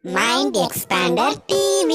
Mind Expander TV.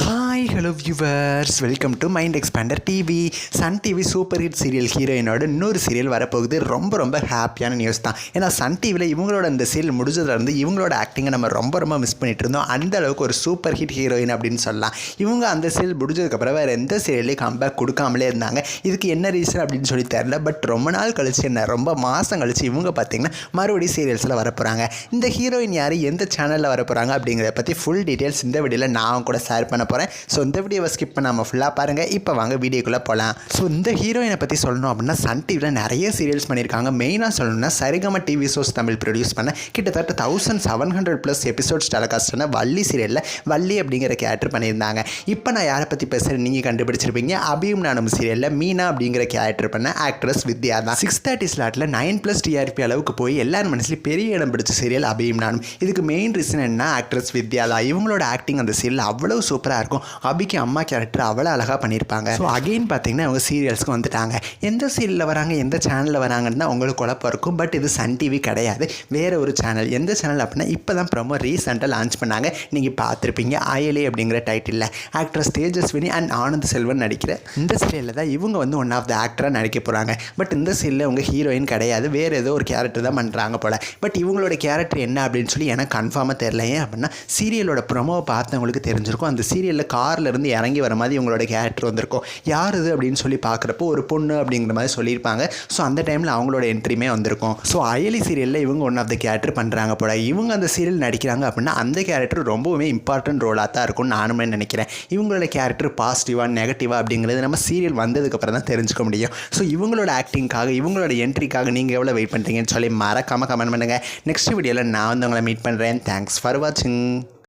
Hi hello viewers, welcome to Mind Expander TV. Sun TV super hit serial ஹீரோயினோட இன்னொரு serial வரப்போகுது. ரொம்ப ஹாப்பியான news தான். ஏன்னா சன் டிவியில் இவங்களோட இந்த சீரியல் முடிஞ்சதுலேருந்து இவங்களோட ஆக்டிங்கை நம்ம ரொம்ப மிஸ் பண்ணிட்டு இருந்தோம். அந்த அளவுக்கு ஒரு சூப்பர் ஹிட் ஹீரோயின் அப்படின்னு சொல்லலாம். இவங்க அந்த சீரியல் முடிஞ்சதுக்கப்புறம் வேறு எந்த சீரியல்லையும் கம்பேக் கொடுக்காமலே இருந்தாங்க. இதுக்கு என்ன ரீசன் அப்படின்னு சொல்லி தெரில. பட் ரொம்ப நாள் கழிச்சு, ரொம்ப மாதம் கழிச்சு இவங்க பார்த்திங்கன்னா மறுபடியும் சீரியல்ஸில் வரப்போகிறாங்க. இந்த ஹீரோயின் யார், எந்த சேனலில் வரப்போகிறாங்க அப்படிங்கிறத பற்றி ஃபுல் டீட்டெயில்ஸ் இந்த வீடியோவில் நான் கூட ஷேர் பண்ண போகிறேன். ஸோ இந்த வீடியோவை ஸ்கிப் பண்ணாமல் ஃபுல்லாக பாருங்கள். இப்போ வாங்க வீடியோக்குள்ளே போகலாம். ஸோ இந்த ஹீரோயினை பற்றி சொல்லணும் அப்படின்னா சன் டிவியில் நிறைய சீரியல்ஸ் பண்ணியிருக்காங்க. மெயினாக சொல்லணும்னா சரிகம டிவி ஷோஸ் தமிழ் ப்ரொடியூஸ் பண்ண கிட்டத்தட்ட 1700+ எபிசோட்ஸ் டெலகாஸ்டான வள்ளி சீரியலில் வள்ளி அப்படிங்கிற கேரக்டர் பண்ணியிருந்தாங்க. இப்போ நான் யாரை பற்றி பேசுகிறேன் நீங்கள் கண்டுபிடிச்சிருப்பீங்க. அபியும் நானும் சீரியலில் மீனா அப்படிங்கிற கேரக்டர் பண்ண ஆக்ட்ரஸ் வித்யா தான். 6:30 ஸ்லாட்டில் 9+ TRP அளவுக்கு போய் எல்லாரும் மனசுலையும் பெரிய இடம் பிடிச்ச சீரியல் அபியும் நானும். இதுக்கு மெயின் ரீசன் என்ன, ஆக்ட்ரஸ் வித்யா தான். இவங்களோட ஆக்டிங் அந்த சீரியல் அவ்வளோ சூப்பராக இருக்கும். அபிக்கு அம்மா கேரக்டர் அவ்வளோ அழகாக பண்ணியிருப்பாங்க. ஸோ அகெயின் பார்த்தீங்கன்னா அவங்க சீரியல்ஸ்க்கு வந்துட்டாங்க. எந்த சீரியலில் வராங்க, எந்த சேனலில் வராங்கன்னு தான் உங்களுக்கு குழப்பம் இருக்கும். பட் இது சன் டிவி கிடையாது, வேறு ஒரு சேனல். எந்த சேனல் அப்படின்னா இப்போ தான் ப்ரோமோ ரீசெண்டாக லான்ச் பண்ணாங்க. நீங்கள் பார்த்துருப்பீங்க. அயலி அப்படிங்கிற டைட்டிலில் ஆக்ட்ரஸ் தேஜஸ்வினி அண்ட் ஆனந்த் செல்வன் நடிக்கிற இந்த சீரியலில் தான் இவங்க வந்து ஒன் ஆஃப் த ஆக்டராக நடிக்க போகிறாங்க. பட் இந்த சீரியலில் அவங்க ஹீரோயின் கிடையாது, வேறு ஏதோ ஒரு கேரக்டர் தான் பண்ணுறாங்க போல். பட் இவங்களோட கேரக்டர் என்ன அப்படின்னு சொல்லி எனக்கு கன்ஃபார்மாக தெரியல. ஏன் அப்படின்னா சீரியலோட ப்ரோமோவை பார்த்தவங்களுக்கு தெரிஞ்சிருக்கும். அந்த சீரியலில் கார்லேருந்து இறங்கி வர மாதிரி இவங்களோட கேரக்டர் வந்திருக்கும். யார் இது அப்படின்னு சொல்லி பார்க்குறப்போ ஒரு பொண்ணு அப்படிங்கிற மாதிரி சொல்லியிருப்பாங்க. ஸோ அந்த டைமில் அவங்களோட என்ட்ரியுமே வந்திருக்கும். ஸோ அயலி சீரியலில் இவங்க ஒன் ஆஃப் த கேரக்டர் பண்ணுறாங்க போல. இவங்க அந்த சீரியல் நடிக்கிறாங்க அப்படின்னா அந்த கேரக்டர் ரொம்பவுமே இம்பார்ட்டன்ட் ரோலாக தான் இருக்கும்னு நானுமே நினைக்கிறேன். இவங்களோட கேரக்டர் பாசிட்டிவாக நெகட்டிவாக அப்படிங்கிறது நம்ம சீரியல் வந்ததுக்கப்புறம் தான் தெரிஞ்சுக்க முடியும். ஸோ இவங்களோட ஆக்டிங்காக, இவங்களோட என்ட்ரிக்காக நீங்கள் எவ்வளோ வெயிட் பண்ணுறீங்கன்னு சொல்லி மறக்காமல் கமெண்ட் பண்ணுங்கள். நெக்ஸ்ட் வீடியோவில் நான் வந்து உங்களை மீட் பண்ணுறேன். தேங்க்ஸ் ஃபார் வாட்சிங்.